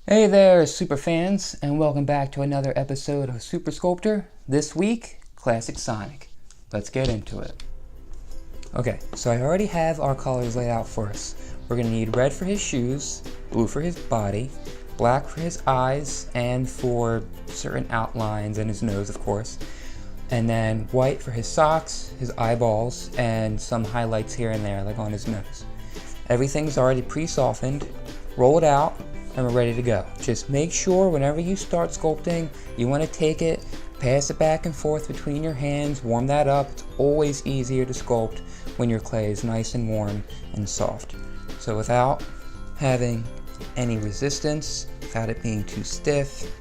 Hey there, super fans, and welcome back to another episode of Super Sculptor. This week, Classic Sonic. Let's get into it. Okay, so I already have our colors laid out for us. We're going to need red for his shoes, blue for his body, black for his eyes, and for certain outlines and his nose, of course. And then white for his socks, his eyeballs, and some highlights here and there, like on his nose. Everything's already pre-softened, rolled out, and we're ready to go. Just make sure whenever you start sculpting, you want to take it, pass it back and forth between your hands, warm that up. It's always easier to sculpt when your clay is nice and warm and soft. So without having any resistance, without it being too stiff,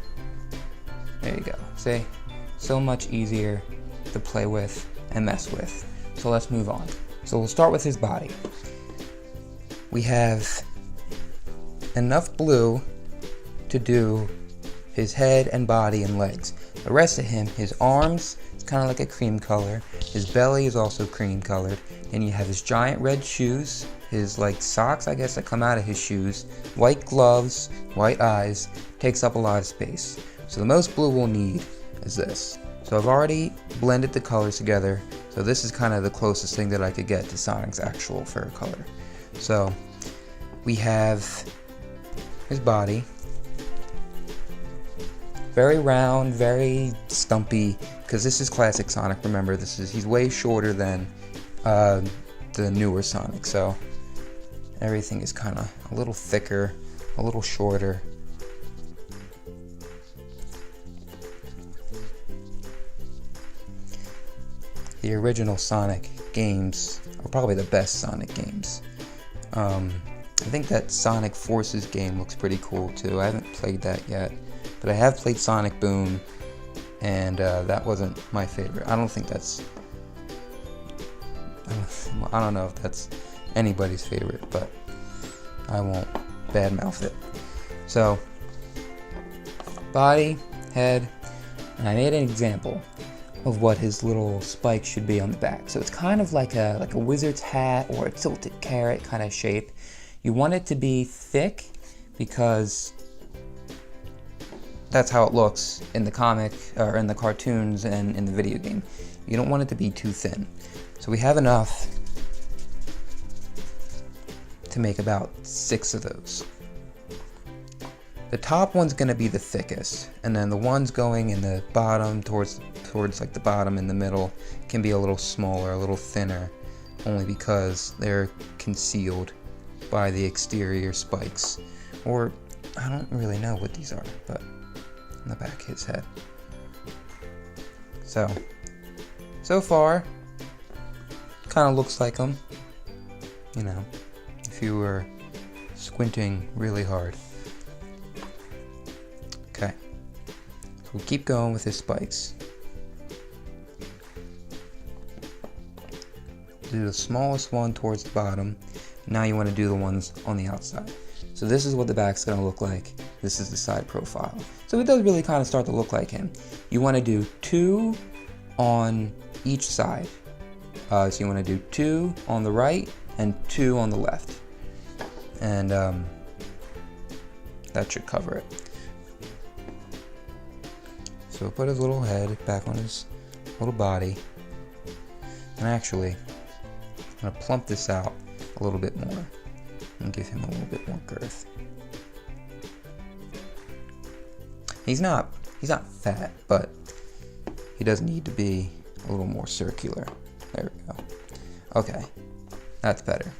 there you go. See? So much easier to play with and mess with. So let's move on. So we'll start with his body. We have enough blue to do his head and body and legs. The rest of him, his arms, it's kind of like a cream color. His belly is also cream colored. And you have his giant red shoes, his like socks, I guess, that come out of his shoes, white gloves, white eyes, takes up a lot of space. So the most blue we'll need is this. So I've already blended the colors together. So this is kind of the closest thing that I could get to Sonic's actual fur color. So we have his body, very round, very stumpy, because this is classic Sonic. Remember, he's way shorter than the newer Sonic, so everything is kind of a little thicker, a little shorter. The original Sonic games are probably the best Sonic games. I think that Sonic Forces game looks pretty cool too. I haven't played that yet, but I have played Sonic Boom, and that wasn't my favorite. I don't think that's... I don't know if that's anybody's favorite, but I won't badmouth it. So, body, head, and I made an example of what his little spike should be on the back. So it's kind of like a wizard's hat or a tilted carrot kind of shape. You want it to be thick because that's how it looks in the comic or in the cartoons and in the video game. You don't want it to be too thin. So we have enough to make about 6 of those. The top one's going to be the thickest, and then the ones going in the bottom towards like the bottom in the middle can be a little smaller, a little thinner, only because they're concealed by the exterior spikes, or I don't really know what these are, but on the back of his head. So far, kind of looks like him, you know, if you were squinting really hard. Okay, so we'll keep going with his spikes. Do the smallest one towards the bottom. Now you want to do the ones on the outside. So this is what the back's going to look like. This is the side profile. So it does really kind of start to look like him. You want to do 2 on each side. So you want to do 2 on the right and 2 on the left. And that should cover it. So we'll put his little head back on his little body. And actually, I'm going to plump this out a little bit more and give him a little bit more girth. He's not fat, but he does need to be a little more circular. There we go. Okay, that's better.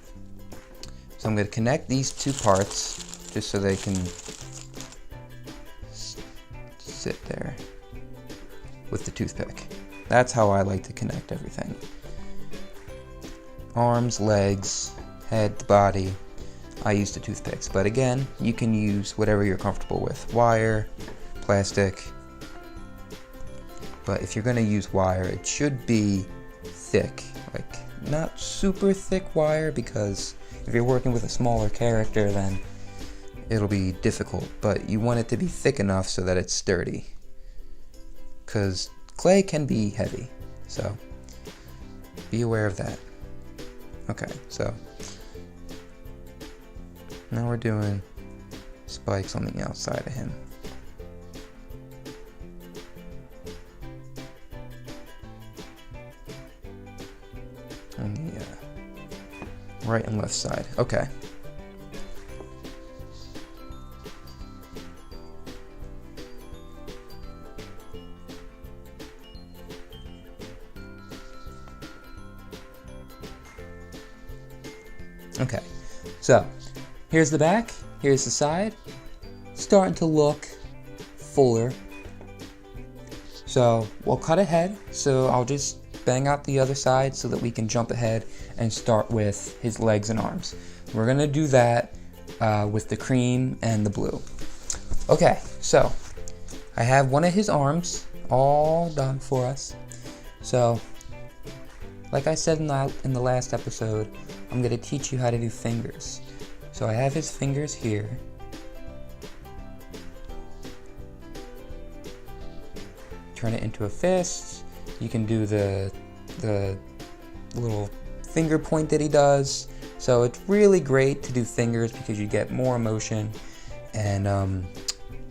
So I'm going to connect these 2 parts just so they can sit there with the toothpick. That's how I like to connect everything. Arms, legs, head, body. I use the toothpicks, but again, you can use whatever you're comfortable with. Wire, plastic. But if you're going to use wire, it should be thick. Like, not super thick wire, because if you're working with a smaller character, then it'll be difficult. But you want it to be thick enough so that it's sturdy, because clay can be heavy, so be aware of that. Okay, so now we're doing spikes on the outside of him. On the right and left side. Okay. Okay, so here's the back, here's the side, starting to look fuller. So we'll cut ahead, so I'll just bang out the other side so that we can jump ahead and start with his legs and arms. We're gonna do that with the cream and the blue. Okay, so I have one of his arms all done for us. So, like I said in the last episode, I'm going to teach you how to do fingers. So I have his fingers here. Turn it into a fist. You can do the little finger point that he does. So it's really great to do fingers because you get more emotion and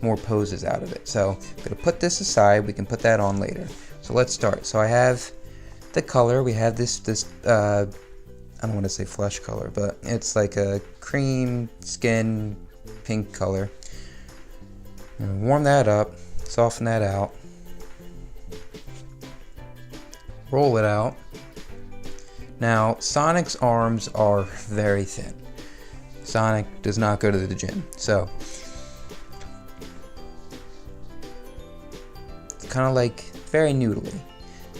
more poses out of it. So I'm going to put this aside. We can put that on later. So let's start. So I have the color. We have this I don't want to say flesh color, but it's like a cream skin pink color. Warm that up, soften that out, roll it out. Now, Sonic's arms are very thin. Sonic does not go to the gym, so it's kind of like very noodly,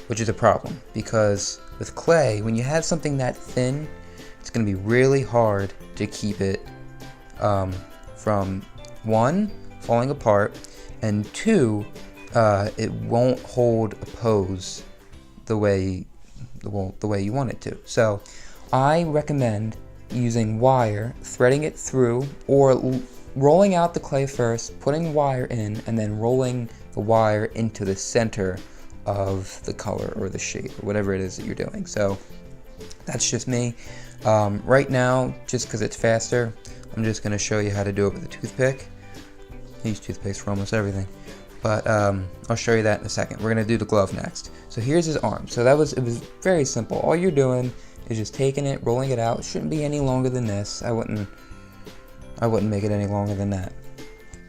which is a problem because with clay, when you have something that thin, it's going to be really hard to keep it from, one, falling apart, and two, it won't hold a pose the way you want it to. So I recommend using wire, threading it through, or rolling out the clay first, putting wire in, and then rolling the wire into the center of the color or the shape or whatever it is that you're doing. So that's just me. Right now, just because it's faster, I'm just going to show you how to do it with a toothpick. I use toothpicks for almost everything, but I'll show you that in a second. We're going to do the glove next. So here's his arm. So it was very simple. All you're doing is just taking it, rolling it out. It shouldn't be any longer than this. I wouldn't make it any longer than that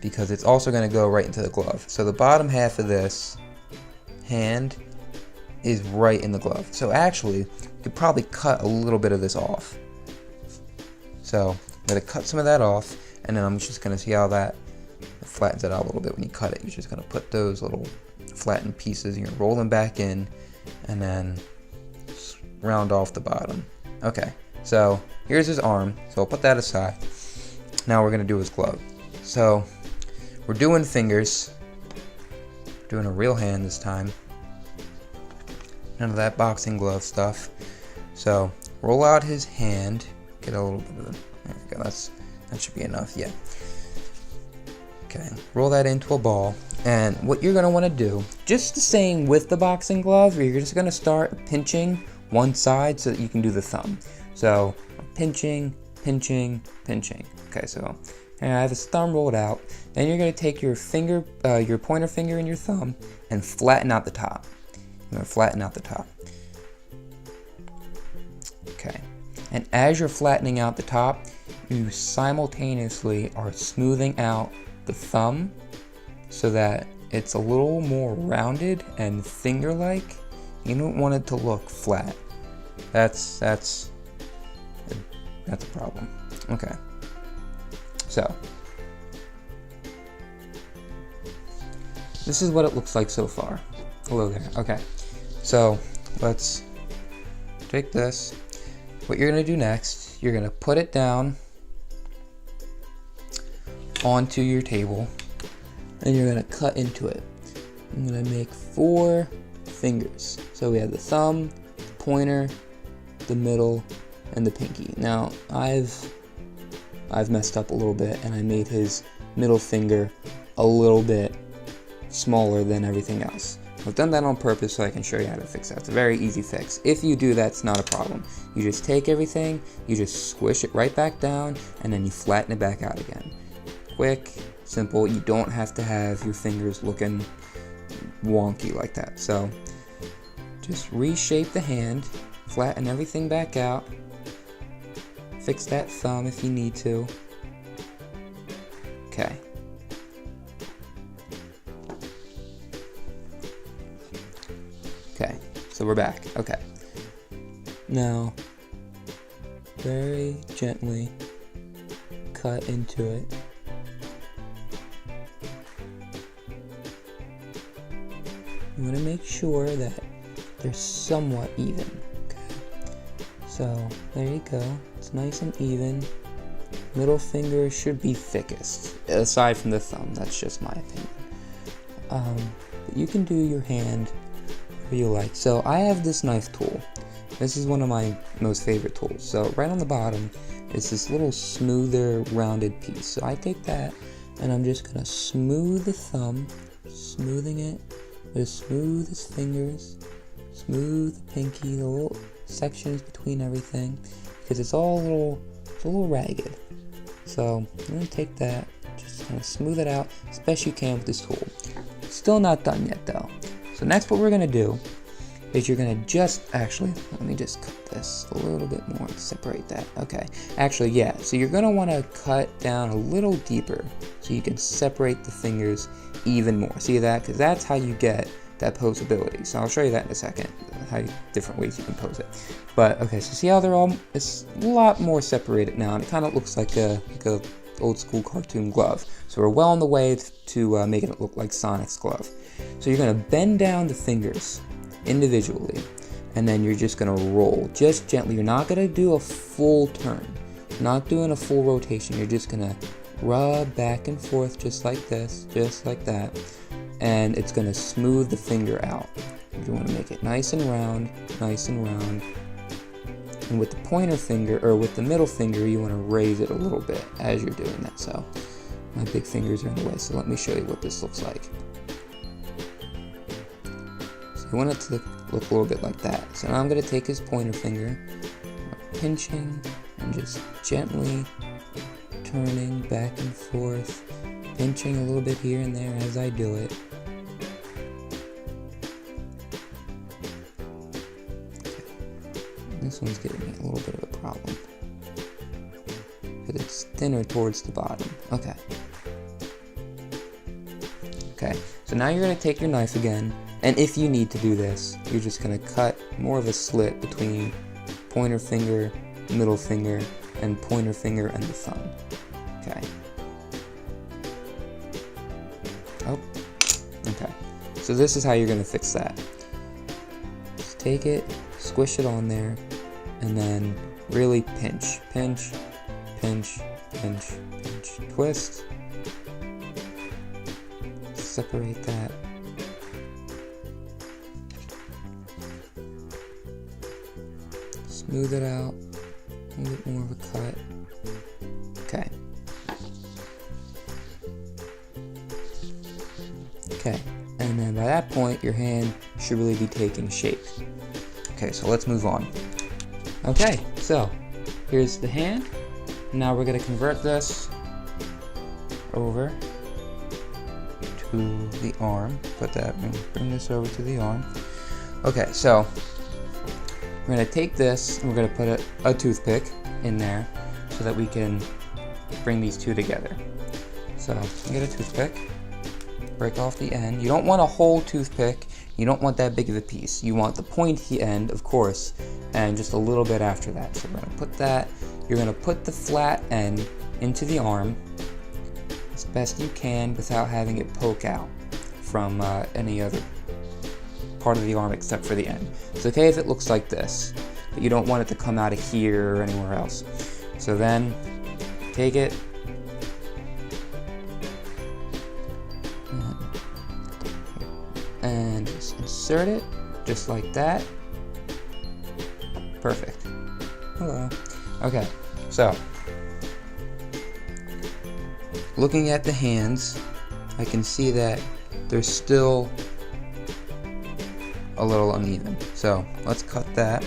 because it's also going to go right into the glove. So the bottom half of this hand is right in the glove. So actually, you could probably cut a little bit of this off. So I'm going to cut some of that off, and then I'm just going to see how that flattens it out a little bit when you cut it. You're just going to put those little flattened pieces, and you're roll them back in, and then round off the bottom. Okay, so here's his arm. So I'll put that aside. Now we're going to do his glove. So we're doing fingers. Doing a real hand this time. None of that boxing glove stuff. So roll out his hand. Get a little bit of it. There we go. That should be enough. Yeah. Okay. Roll that into a ball. And what you're gonna want to do, just the same with the boxing glove, you're just gonna start pinching one side so that you can do the thumb. So pinching, pinching, pinching. Okay. So. And I have his thumb rolled out. Then you're going to take your finger, your pointer finger and your thumb and flatten out the top. You're going to flatten out the top. Okay. And as you're flattening out the top, you simultaneously are smoothing out the thumb so that it's a little more rounded and finger-like. You don't want it to look flat. That's a problem. Okay. So, this is what it looks like so far. Hello there. Okay, so let's take this. What you're going to do next, you're going to put it down onto your table, and you're going to cut into it. I'm going to make 4 fingers. So we have the thumb, the pointer, the middle, and the pinky. Now, I've messed up a little bit, and I made his middle finger a little bit smaller than everything else. I've done that on purpose so I can show you how to fix that. It's a very easy fix. If you do that, it's not a problem. You just take everything, you just squish it right back down, and then you flatten it back out again. quick, simple. You don't have to have your fingers looking wonky like that. So just reshape the hand, flatten everything back out, fix that thumb if you need to. Okay. Okay, so we're back. Okay. Now, very gently cut into it. You want to make sure that they're somewhat even. Okay. So there you go. It's nice and even. Middle finger should be thickest, aside from the thumb. That's just my opinion. But you can do your hand whatever you like. So I have this knife tool. This is one of my most favorite tools. So right on the bottom is this little smoother, rounded piece. So I take that and I'm just gonna smooth the thumb, smoothing it with as smooth as fingers, smooth the pinky, the little sections between everything, because it's all a little ragged. So I'm gonna take that, just kind of smooth it out as best you can with this tool. Still not done yet though. So next what we're gonna do is you're gonna let me just cut this a little bit more to separate that. Okay, actually, yeah, so you're gonna wanna cut down a little deeper so you can separate the fingers even more. See that? Because that's how you get that posability. So I'll show you that in a second, different ways you can pose it. But okay, so see how it's a lot more separated now, and it kind of looks like a old school cartoon glove. So we're well on the way to making it look like Sonic's glove. So you're gonna bend down the fingers individually, and then you're just gonna roll just gently. You're not gonna do a full turn, not doing a full rotation. You're just gonna rub back and forth just like this, just like that, and it's gonna smooth the finger out. You want to make it nice and round, nice and round. And with the pointer finger, or with the middle finger, you want to raise it a little bit as you're doing that. So my big fingers are in the way, so let me show you what this looks like. So you want it to look a little bit like that. So now I'm going to take his pointer finger, pinching and just gently turning back and forth, pinching a little bit here and there as I do it. This one's giving me a little bit of a problem because it's thinner towards the bottom. Okay. Okay, so now you're going to take your knife again, and if you need to do this, you're just going to cut more of a slit between pointer finger, middle finger, and pointer finger and the thumb. Okay. Oh, okay. So this is how you're going to fix that. Just take it, squish it on there, and then really pinch, pinch, pinch, pinch, pinch, twist, separate that, smooth it out, a little bit more of a cut. Okay. Okay, and then by that point, your hand should really be taking shape. Okay, so let's move on. Okay, so here's the hand. Now we're going to convert this over to the arm. Bring this over to the arm. Okay, so we're going to take this and we're going to put a toothpick in there so that we can bring these two together. So get a toothpick, break off the end. You don't want a whole toothpick. You don't want that big of a piece. You want the pointy end, of course, and just a little bit after that. So we're going to put that. You're going to put the flat end into the arm as best you can without having it poke out from any other part of the arm except for the end. It's okay if it looks like this, but you don't want it to come out of here or anywhere else. So then take it, and just insert it just like that. Perfect. Hello. Okay, so looking at the hands, I can see that they're still a little uneven. So let's cut that.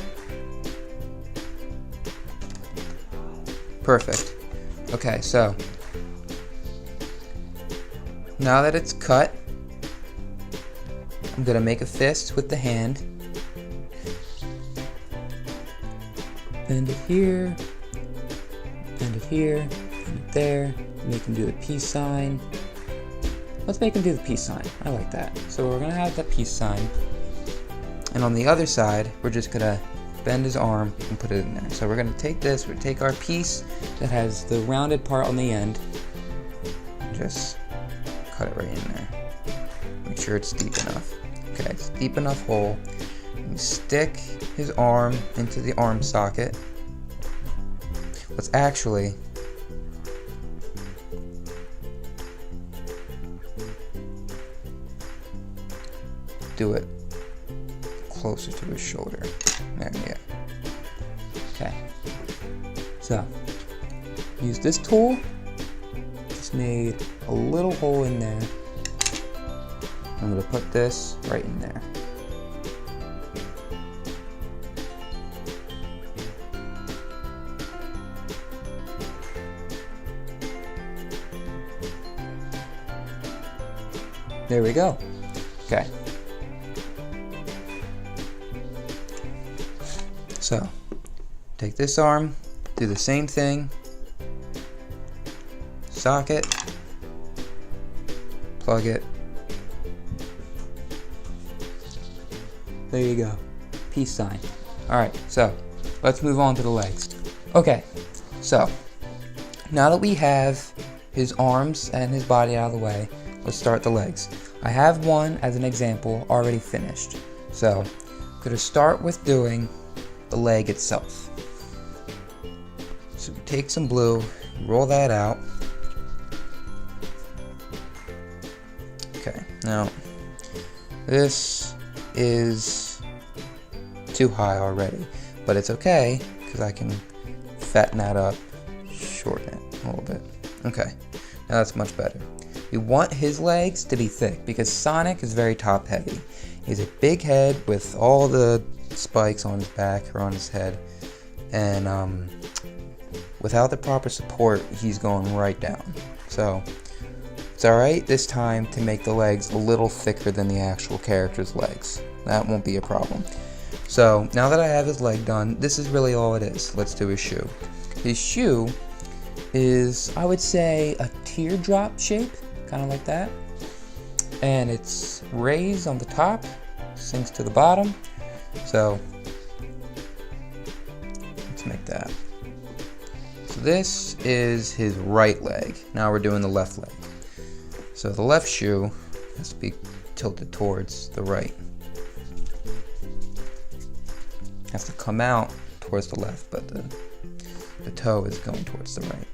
Perfect. Okay, so now that it's cut, I'm gonna make a fist with the hand. Bend it here, bend it here, bend it there. Make him do the peace sign. Let's make him do the peace sign. I like that. So we're gonna have the peace sign. And on the other side, we're just gonna bend his arm and put it in there. So we're gonna take this, we're gonna take our piece that has the rounded part on the end, and just cut it right in there. Make sure it's deep enough. Okay, it's deep enough hole. And stick his arm into the arm socket. Let's actually do it closer to his shoulder. There we go. Okay. So, use this tool. Just made a little hole in there. I'm going to put this right in there. There we go. Okay. So, take this arm, do the same thing. Socket, plug it. There you go. Peace sign. Alright, so let's move on to the legs. Okay, so now that we have his arms and his body out of the way, let's start the legs. I have one as an example already finished. So I'm going to start with doing the leg itself. So take some blue, roll that out. Okay, now this is too high already, but it's okay because I can fatten that up, shorten it a little bit. Okay, now that's much better. We want his legs to be thick because Sonic is very top heavy. He's a big head with all the spikes on his back or on his head, and without the proper support, he's going right down. So it's alright this time to make the legs a little thicker than the actual character's legs. That won't be a problem. So now that I have his leg done, this is really all it is. Let's do his shoe. His shoe is, I would say, a teardrop shape, kind of like that. And it's raised on the top, sinks to the bottom. So let's make that. So this is his right leg. Now we're doing the left leg. So the left shoe has to be tilted towards the right. Has to come out towards the left, but the toe is going towards the right.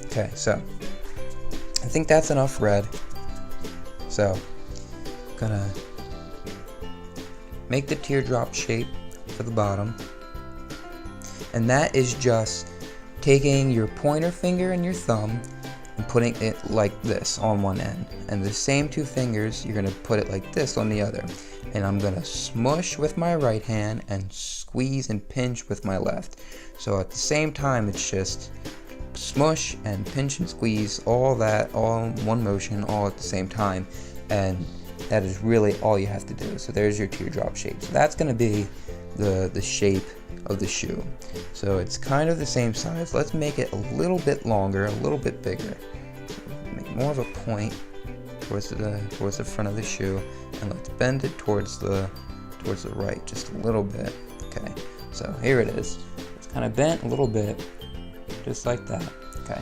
Okay, so I think that's enough red. So I'm gonna make the teardrop shape for the bottom. And that is just taking your pointer finger and your thumb and putting it like this on one end. And the same two fingers, you're gonna put it like this on the other. And I'm gonna smush with my right hand and squeeze and pinch with my left. So at the same time, it's just smush and pinch and squeeze, all that, all in one motion, all at the same time. And that is really all you have to do. So there's your teardrop shape. So that's gonna be the shape of the shoe. So it's kind of the same size. Let's make it a little bit longer, a little bit bigger. So make more of a point towards the front of the shoe, and let's bend it towards the right just a little bit. Okay, so here it is. It's kind of bent a little bit, just like that. Okay,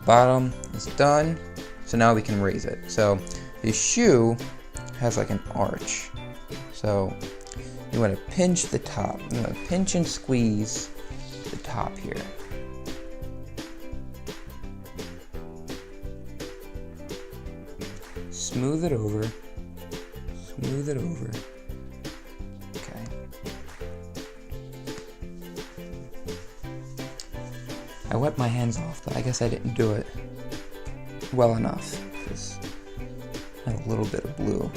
bottom is done. So now we can raise it. So the shoe has like an arch. So you want to pinch the top. You want to pinch and squeeze the top here. Smooth it over. Smooth it over. Okay. I wiped my hands off, but I guess I didn't do it well enough. Because I have a little bit of blue.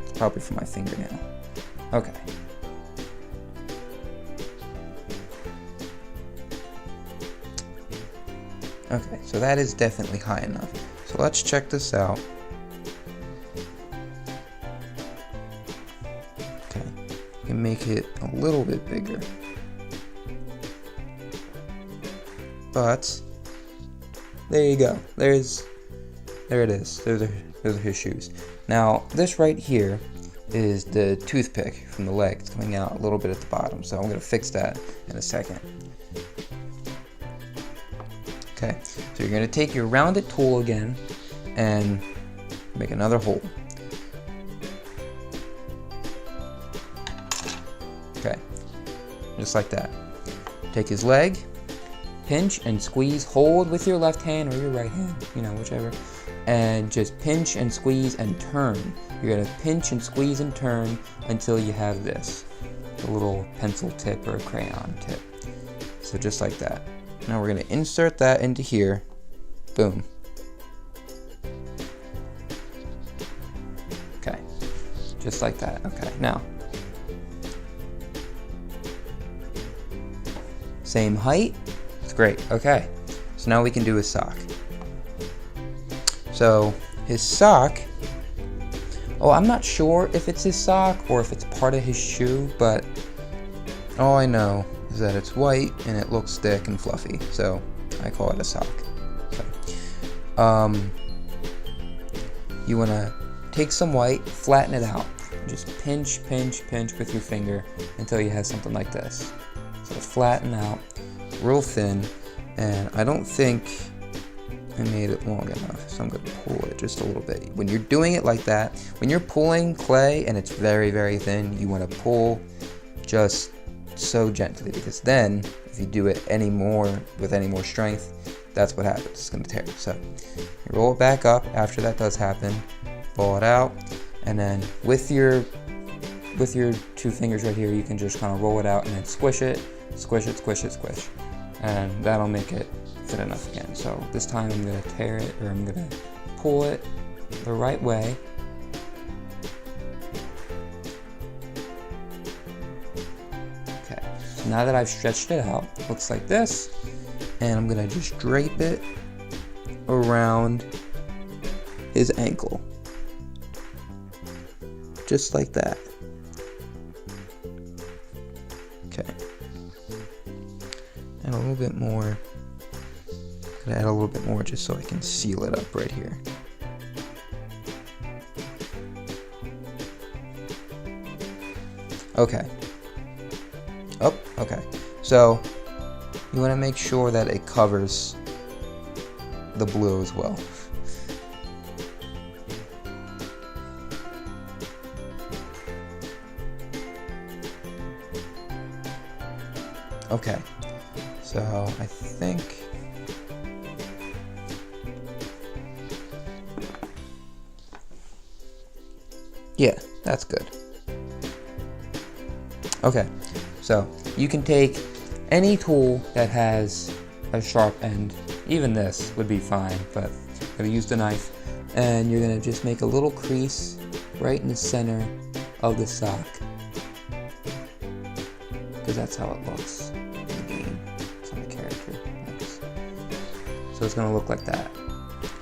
It's probably from my fingernail. Okay. Okay, so that is definitely high enough. So let's check this out. Okay, you can make it a little bit bigger. But there you go. There it is. Those are his shoes. Now this right here is the toothpick from the leg. It's coming out a little bit at the bottom, so I'm gonna fix that in a second. Okay, so you're gonna take your rounded tool again and make another hole. Okay, just like that. Take his leg, pinch and squeeze, hold with your left hand or your right hand, you know, whichever, and just pinch and squeeze and turn. You're gonna pinch and squeeze and turn until you have this, a little pencil tip or a crayon tip. So just like that. Now we're gonna insert that into here. Boom. Okay, just like that. Okay, now same height. It's great. Okay, so now we can do his sock. So his sock, oh, I'm not sure if it's his sock or if it's part of his shoe, but all I know is that it's white and it looks thick and fluffy, so I call it a sock. So, you want to take some white, flatten it out, just pinch, pinch, pinch with your finger until you have something like this. So flatten out, real thin, and I don't think I made it long enough, so I'm going to pull it just a little bit. When you're doing it like that, when you're pulling clay and it's very, very thin, you want to pull just so gently, because then if you do it with any more strength, that's what happens. It's going to tear. So you roll it back up after that does happen, pull it out, and then with your two fingers right here, you can just kind of roll it out and then squish it, squish it, squish it, squish, and that'll make it fit enough again. So this time I'm going to tear it, or I'm going to pull it the right way. Okay, so now that I've stretched it out, it looks like this, and I'm going to just drape it around his ankle, just like that. Okay, and a little bit more. I'm gonna add a little bit more just so I can seal it up right here. Okay. Oh, okay. So you want to make sure that it covers the blue as well. Okay. So I think yeah, that's good. Okay, so you can take any tool that has a sharp end. Even this would be fine, but I'm gonna use the knife, and you're gonna just make a little crease right in the center of the sock, because that's how it looks in the game. That's how the character looks. So it's gonna look like that.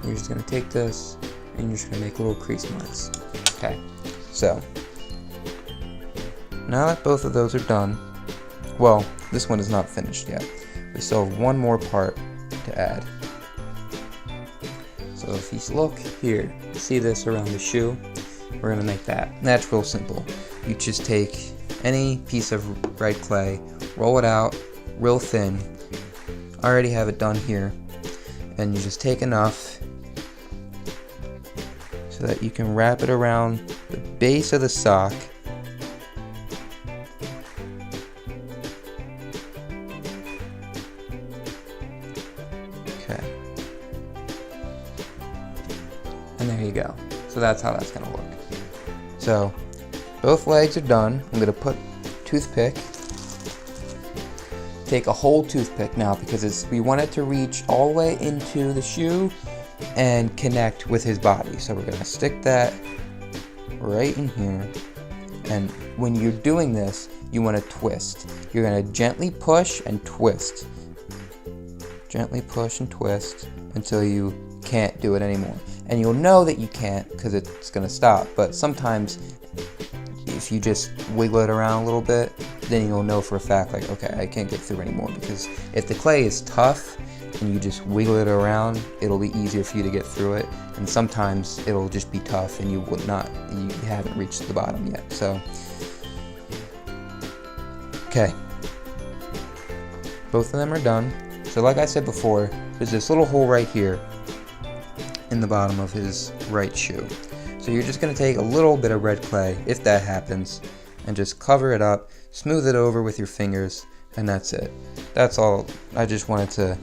You're just gonna take this, and you're just gonna make little crease marks. Okay. So, now that both of those are done, well, this one is not finished yet. We still have one more part to add. So if you look here, see this around the shoe? We're gonna make that. And that's real simple. You just take any piece of red clay, roll it out real thin. I already have it done here. And you just take enough so that you can wrap it around the base of the sock. Okay. And there you go. So that's how that's gonna look. So both legs are done. I'm gonna put toothpick. Take a whole toothpick now, because we want it to reach all the way into the shoe and connect with his body. So we're gonna stick that right in here, and when you're doing this, you want to twist. You're going to gently push and twist gently push and twist until you can't do it anymore. And you'll know that you can't because it's going to stop. But sometimes if you just wiggle it around a little bit, then you'll know for a fact, like, okay, I can't get through anymore. Because if the clay is tough and you just wiggle it around, it'll be easier for you to get through it. And sometimes it'll just be tough and you haven't reached the bottom yet. So, okay. Both of them are done. So like I said before, there's this little hole right here in the bottom of his right shoe. So you're just going to take a little bit of red clay, if that happens, and just cover it up, smooth it over with your fingers, and that's it. That's all. I just wanted to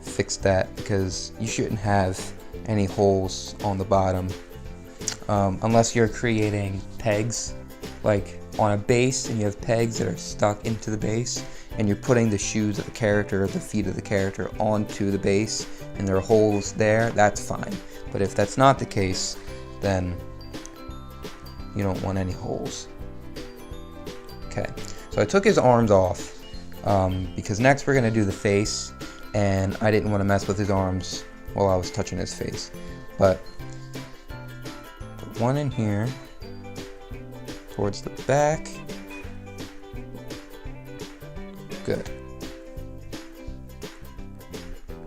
fix that because you shouldn't have any holes on the bottom unless you're creating pegs, like on a base and you have pegs that are stuck into the base and you're putting the shoes of the character or the feet of the character onto the base and there are holes there, that's fine. But if that's not the case, then you don't want any holes. Okay, so I took his arms off because next we're going to do the face, and I didn't want to mess with his arms while I was touching his face. But put one in here towards the back. Good.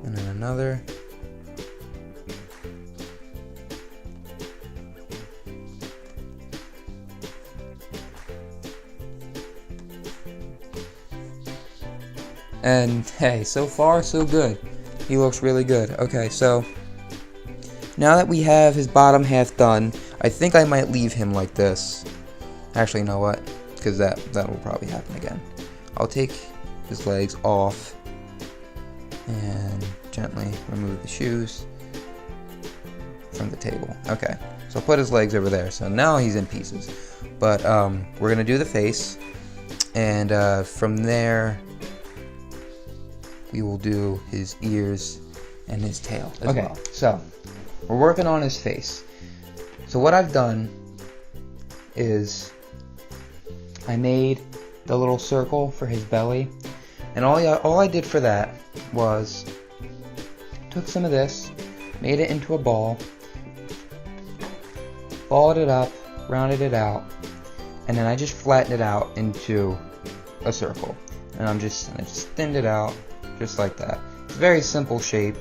And then another. And hey, so far so good. He looks really good. Okay, so now that we have his bottom half done, I think I might leave him like this. Actually, you know what? Because that will probably happen again. I'll take his legs off and gently remove the shoes from the table. Okay, so I'll put his legs over there. So now he's in pieces. But we're gonna do the face, and from there we will do his ears and his tail as well. So we're working on his face. So what I've done is I made the little circle for his belly, and all I did for that was took some of this, made it into a ball, balled it up, rounded it out, and then I just flattened it out into a circle, and I just thinned it out just like that. It's a very simple shape,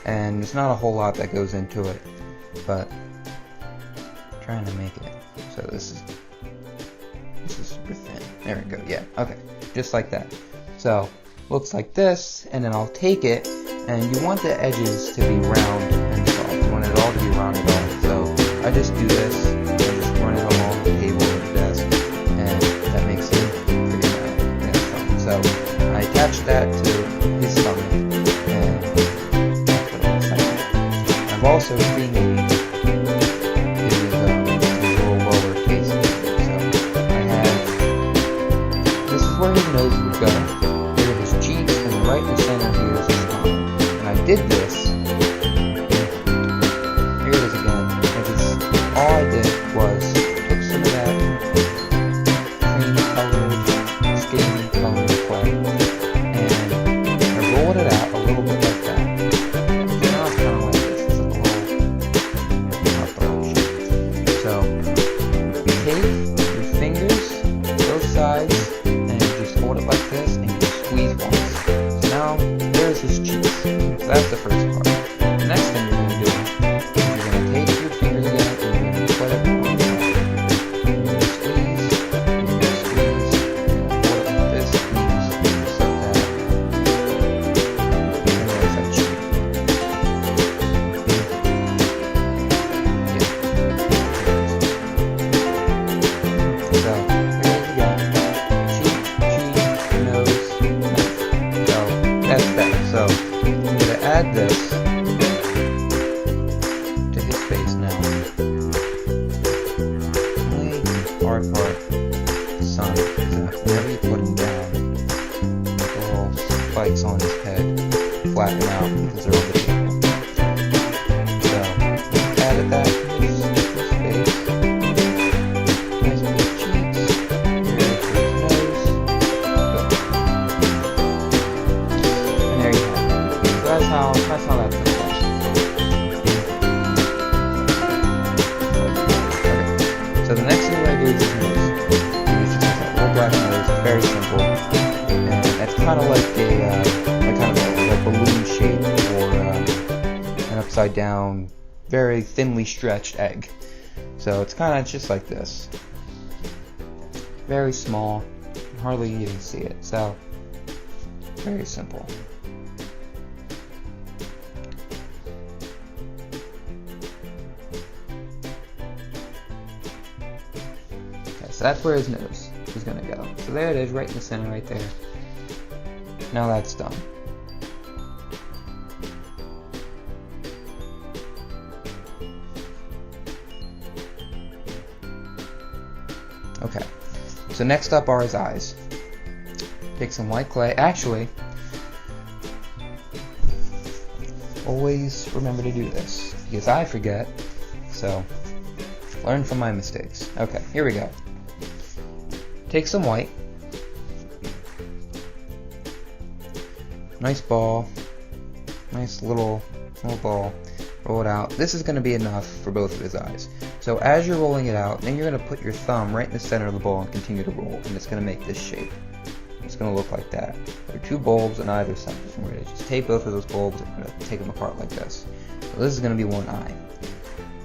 and there's not a whole lot that goes into it, but I'm trying to make it so this is super thin. There we go. Yeah. Okay. Just like that. So looks like this, and then I'll take it, and you want the edges to be round and soft. You want it all to be rounded off. So I just do this. I just run it along the table or the desk, and that makes it pretty round and soft. So I attach that to his stomach, and that's what it looks like. I've also remade his little lower face. So I have, this is where his nose would go. Here are his cheeks, and right in the center here is his tongue. And I did this. Here it is again. And all I did was took some of that cream colored, skin colored clay, and I rolled it out a little bit like that. So now it's kind of like this. It's like a little shape. So you take your fingers, both sides, and you just hold it like this, and you just squeeze once. So now there's his cheeks. So that's the first part. The next thing you're going to do is you're going to take your fingers again, and you're going to put it on the side. You're going to squeeze, and you're going to squeeze, and hold it like this, squeeze, so that, and there's that cheek. Yeah. So, here we go. Cheek, nose, mouth. So, that's that. So, I'm going to add this to his face now. The hard part, the sun, is that whenever you put him down, the little spikes on his head flatten out because they're over the table. So, added that to his face. Nice big cheeks. Here for his nose. Good. And there you have it. upside down, very thinly stretched egg. So it's kind of just like this. Very small, hardly even see it. So very simple. Okay, so that's where his nose is going to go. So there it is, right in the center, right there. Now that's done. Okay, so next up are his eyes. Take some white clay. Actually, always remember to do this, because I forget, so learn from my mistakes. Okay, here we go. Take some white. Nice ball. Nice little ball. Roll it out. This is going to be enough for both of his eyes. So as you're rolling it out, then you're going to put your thumb right in the center of the ball and continue to roll, and it's going to make this shape. It's going to look like that. There are two bulbs on either side. We're going to just take both of those bulbs and we're going to take them apart like this. So this is going to be one eye.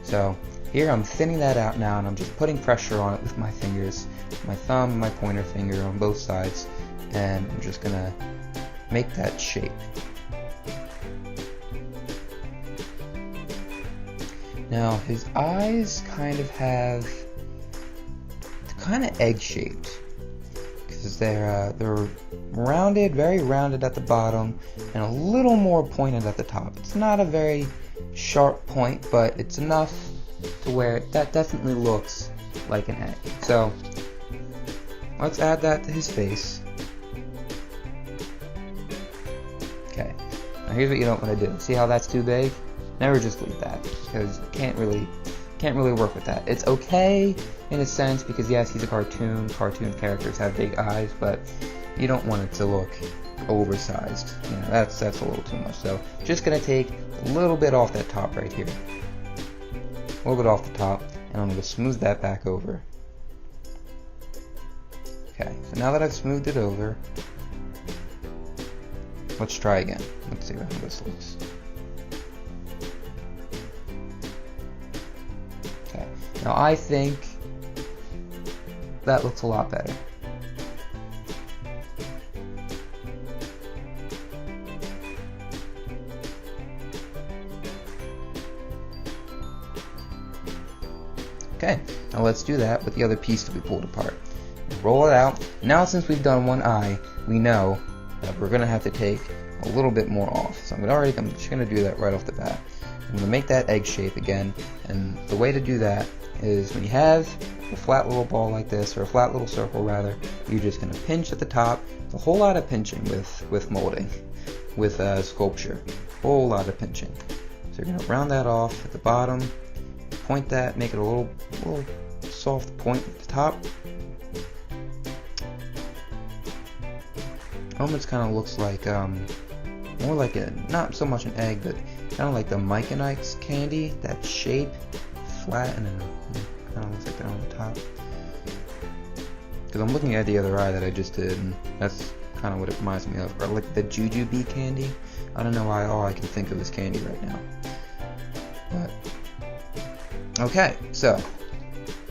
So here I'm thinning that out now, and I'm just putting pressure on it with my fingers, my thumb and my pointer finger on both sides, and I'm just going to make that shape. Now his eyes kind of have egg shaped, because they're rounded, very rounded at the bottom, and a little more pointed at the top. It's not a very sharp point, but it's enough to where that definitely looks like an egg. So let's add that to his face. Okay, now here's what you don't want to do. See how that's too big? Never just leave that, because you can't really work with that. It's okay in a sense, because yes, he's a cartoon. Cartoon characters have big eyes, but you don't want it to look oversized. You know, that's a little too much. So just gonna take a little bit off that top right here, a little bit off the top, and I'm gonna smooth that back over. Okay, so now that I've smoothed it over, let's try again. Let's see how this looks. Okay, now I think that looks a lot better. Okay, now let's do that with the other piece that we pulled apart. Roll it out. Now since we've done one eye, we know that we're going to have to take a little bit more off. So I'm just going to do that right off the bat. I'm going to make that egg shape again, and the way to do that is when you have a flat little ball like this, or a flat little circle rather, you're just going to pinch at the top. It's a whole lot of pinching with molding, with sculpture. Whole lot of pinching. So you're going to round that off at the bottom, point that, make it a little soft point at the top. Almost kind of looks like more like not so much an egg, but kind of like the Myconite's candy, that shape, flat, and then kind of looks like that on the top. Because I'm looking at the other eye that I just did, and that's kind of what it reminds me of, or like the Jujube candy. I don't know why all I can think of is candy right now. But okay, so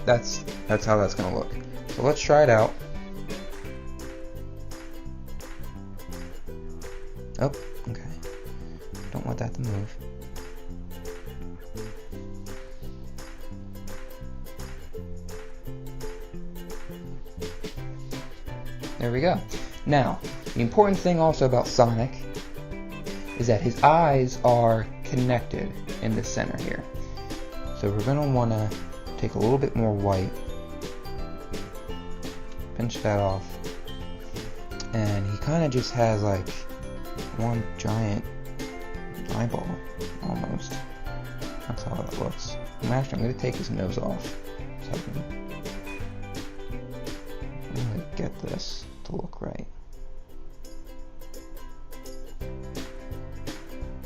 that's how that's gonna look. So let's try it out. Oh, okay. Don't want that to move. There we go. Now, the important thing also about Sonic is that his eyes are connected in the center here. So we're going to want to take a little bit more white, pinch that off, and he kind of just has like one giant eyeball, almost. That's how that looks. I'm going to take his nose off, so I can really get this to look right.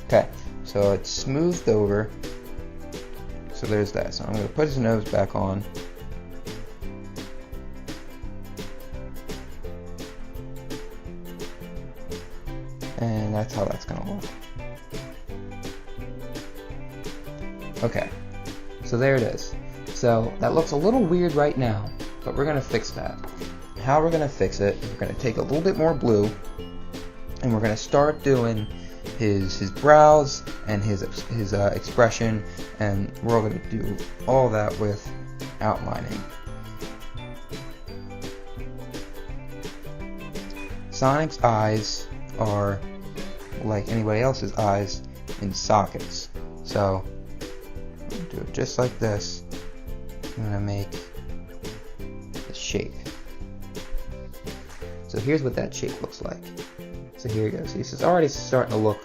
Okay, so it's smoothed over. So there's that. So I'm going to put his nose back on. And that's how that's going to look. Okay, so there it is. So that looks a little weird right now, but we're gonna fix that. How we're gonna fix it, we're gonna take a little bit more blue, and we're gonna start doing his brows and his expression, and we're gonna do all that with outlining. Sonic's eyes are like anybody else's eyes in sockets. So I'm gonna do it just like this. I'm gonna make the shape. So here's what that shape looks like. So here he goes. It's already starting to look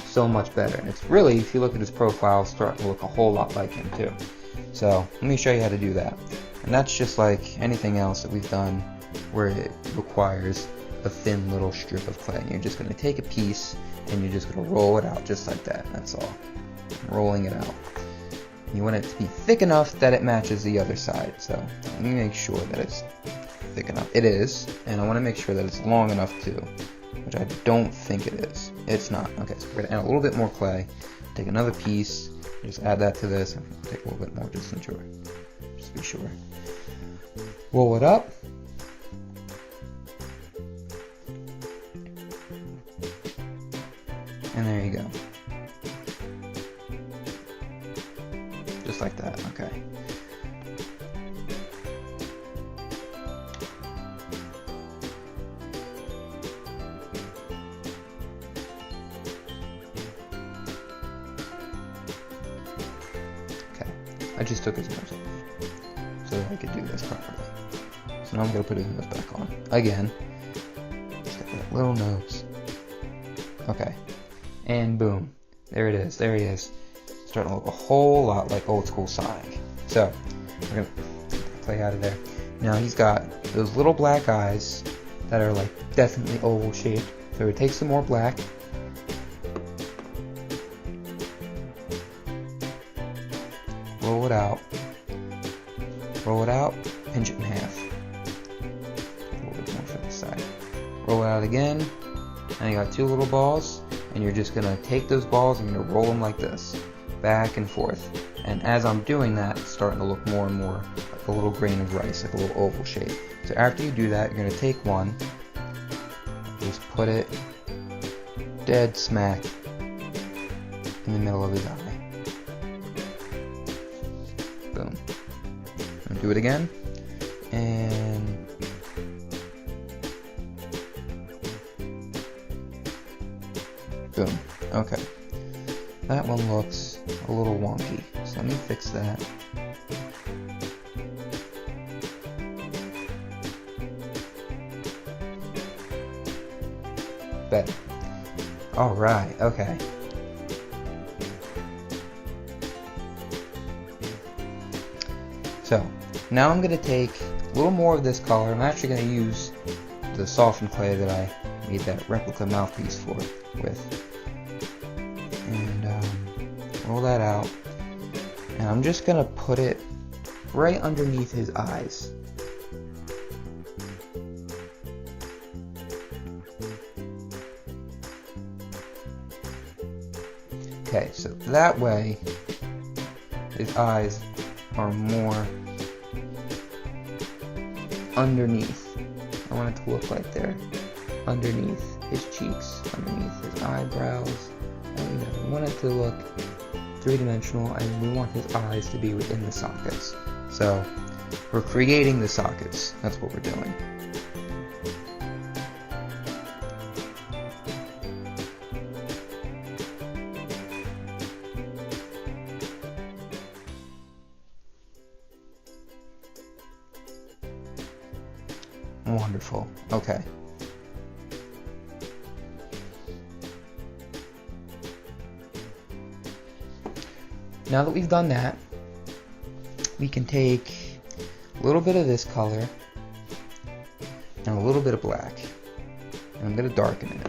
so much better, and it's really, if you look at his profile, it's starting to look a whole lot like him too. So let me show you how to do that. And that's just like anything else that we've done where it requires a thin little strip of clay. And you're just going to take a piece and you're just going to roll it out just like that. That's all. Rolling it out. You want it to be thick enough that it matches the other side. So let me make sure that it's thick enough. It is, and I want to make sure that it's long enough too, which I don't think it is. It's not. Okay, so we're going to add a little bit more clay. Take another piece, just add that to this, and take a little bit more just to be sure. Roll it up. And there you go. Just like that, okay. Okay, I just took his nose off so that I could do this properly. So now I'm going to put his nose back on. Again, just got that little nose. Okay. And boom, there it is, there he is. Starting to look a whole lot like old school Sonic. So, we're gonna take the clay out of there. Now he's got those little black eyes that are like definitely oval shaped. So we take some more black. Roll it out. Roll it out, pinch it in half. A little bit more for this side. Roll it out again. And you got two little balls. And you're just going to take those balls and you're going to roll them like this, back and forth. And as I'm doing that, it's starting to look more and more like a little grain of rice, like a little oval shape. So after you do that, you're going to take one, just put it dead smack in the middle of his eye. Boom. And do it again. And boom. Okay. That one looks a little wonky. So let me fix that. Better. Alright, okay. So, now I'm going to take a little more of this color. I'm actually going to use the softened clay that I made that replica mouthpiece with. And roll that out, and I'm just gonna put it right underneath his eyes. Okay, so that way his eyes are more underneath. I want it to look like they're underneath his cheeks, underneath his eyebrows. We want it to look three-dimensional, and we want his eyes to be within the sockets. So we're creating the sockets. That's what we're doing. Wonderful. Okay. Now that we've done that, we can take a little bit of this color and a little bit of black, and I'm going to darken it.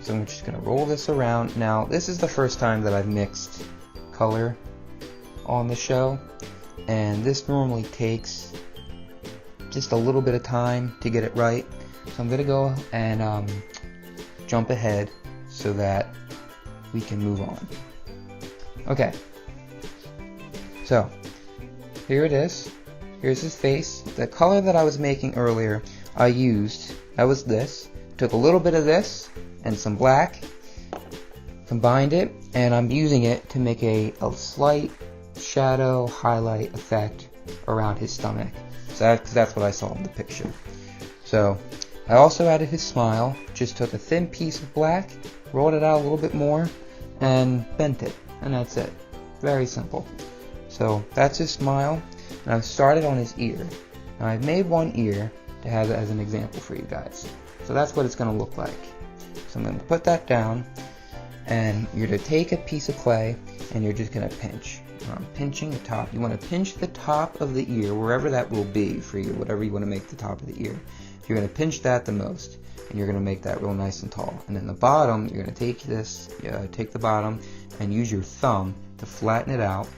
So I'm just going to roll this around. Now, this is the first time that I've mixed color on the show, and this normally takes just a little bit of time to get it right. So I'm going to go and jump ahead so that we can move on. Okay, So here it is. Here's his face. The color that I was making earlier, I used, that was this. Took a little bit of this and some black, combined it, and I'm using it to make a slight shadow highlight effect around his stomach. So that's what I saw in the picture. So I also added his smile. Just took a thin piece of black, rolled it out a little bit more, and bent it, and that's it. Very simple. So that's his smile, and I've started on his ear. Now I've made one ear to have as an example for you guys. So that's what it's going to look like. So I'm going to put that down, and you're going to take a piece of clay, and you're just going to pinch. I'm pinching the top. You want to pinch the top of the ear, wherever that will be for you, whatever you want to make the top of the ear. You're going to pinch that the most, and you're going to make that real nice and tall. And then the bottom, you're going to take this, take the bottom, and use your thumb to flatten it out.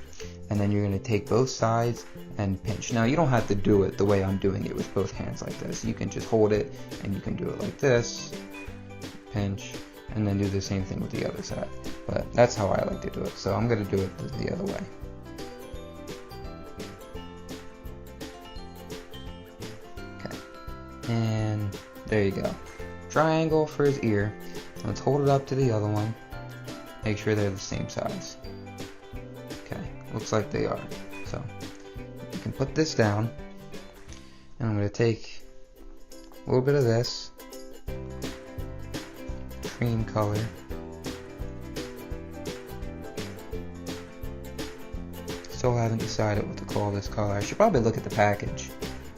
And then you're going to take both sides and pinch. Now you don't have to do it the way I'm doing it with both hands like this. You can just hold it, and you can do it like this, pinch, and then do the same thing with the other side. But that's how I like to do it. So I'm going to do it the other way. And there you go. Triangle for his ear. Let's hold it up to the other one. Make sure they're the same size. Okay, looks like they are. So you can put this down. And I'm going to take a little bit of this cream color. Still haven't decided what to call this color. I should probably look at the package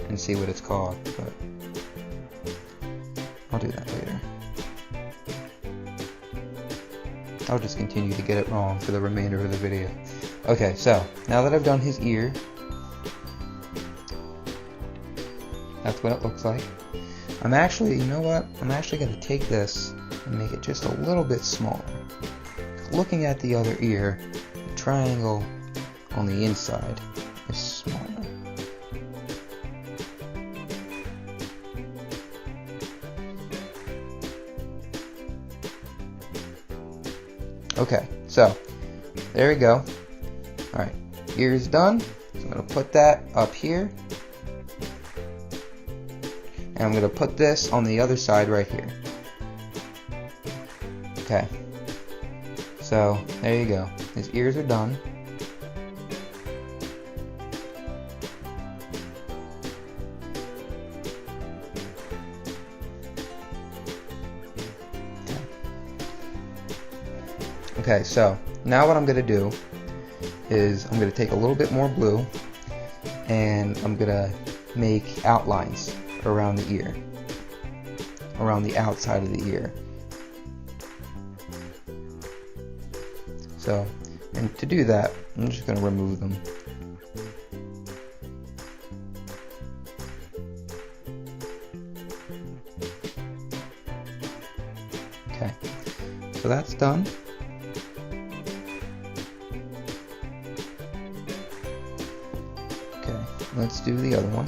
and see what it's called, but I'll do that later. I'll just continue to get it wrong for the remainder of the video. Okay, so now that I've done his ear, that's what it looks like. I'm actually, you know what? I'm actually going to take this and make it just a little bit smaller. Looking at the other ear, the triangle on the inside is smaller. Okay, so there we go. Alright, ear is done. So I'm going to put that up here. And I'm going to put this on the other side right here. Okay, so there you go. His ears are done. Okay, so now what I'm going to do is I'm going to take a little bit more blue, and I'm going to make outlines around the ear, around the outside of the ear. So, and to do that, I'm just going to remove them. Okay, so that's done. Okay, let's do the other one.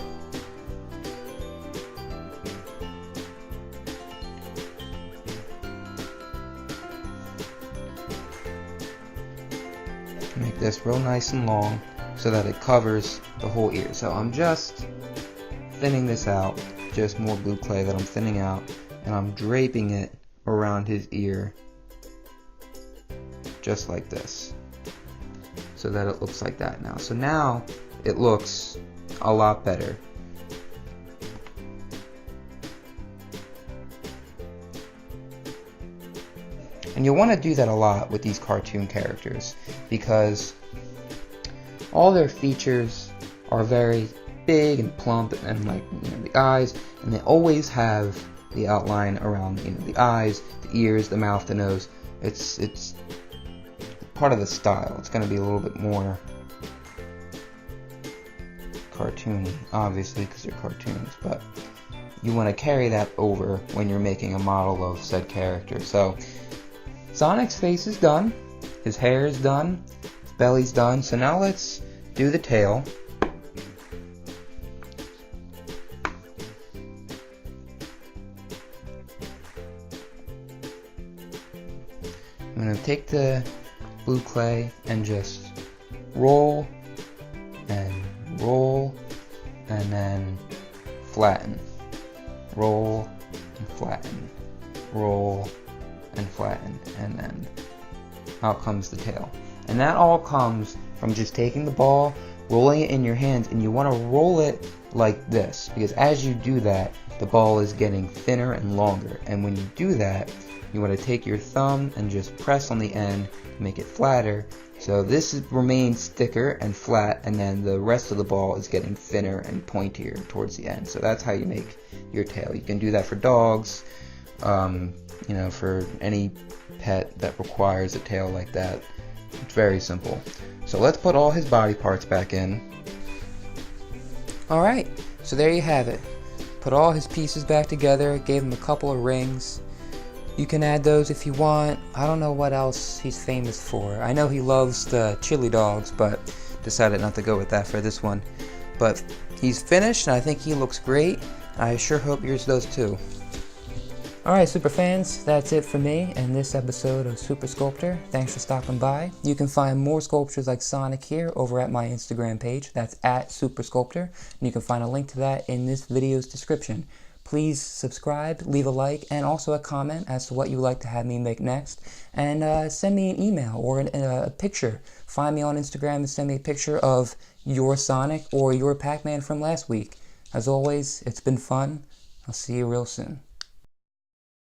Make this real nice and long so that it covers the whole ear. So I'm just thinning this out, just more blue clay that I'm thinning out, and I'm draping it around his ear just like this, so that it looks like that now. So now it looks a lot better. And you'll want to do that a lot with these cartoon characters, because all their features are very big and plump, and like, you know, the eyes, and they always have the outline around, you know, the eyes, the ears, the mouth, the nose. It's part of the style. It's going to be a little bit more cartoony, obviously, because they're cartoons, but you want to carry that over when you're making a model of said character. So Sonic's face is done, his hair is done, his belly's done, so now let's do the tail. I'm going to take the blue clay and just roll and roll, and then flatten. Roll and flatten. Roll and flatten. And then out comes the tail. And that all comes from just taking the ball, rolling it in your hands, and you want to roll it like this, because as you do that, the ball is getting thinner and longer. And when you do that, you want to take your thumb and just press on the end, make it flatter. So this remains thicker and flat, and then the rest of the ball is getting thinner and pointier towards the end. So that's how you make your tail. You can do that for dogs, for any pet that requires a tail like that. It's very simple. So let's put all his body parts back in. Alright, so there you have it. Put all his pieces back together, gave him a couple of rings. You can add those if you want. I don't know what else he's famous for. I know he loves the chili dogs, but decided not to go with that for this one. But he's finished, and I think he looks great. I sure hope yours does too. Alright, super fans, that's it for me in this episode of Super Sculptor. Thanks for stopping by. You can find more sculptures like Sonic here over at my Instagram page. That's at Super Sculptor. And you can find a link to that in this video's description. Please subscribe, leave a like, and also a comment as to what you would like to have me make next. And send me an email or a picture. Find me on Instagram and send me a picture of your Sonic or your Pac-Man from last week. As always, it's been fun. I'll see you real soon.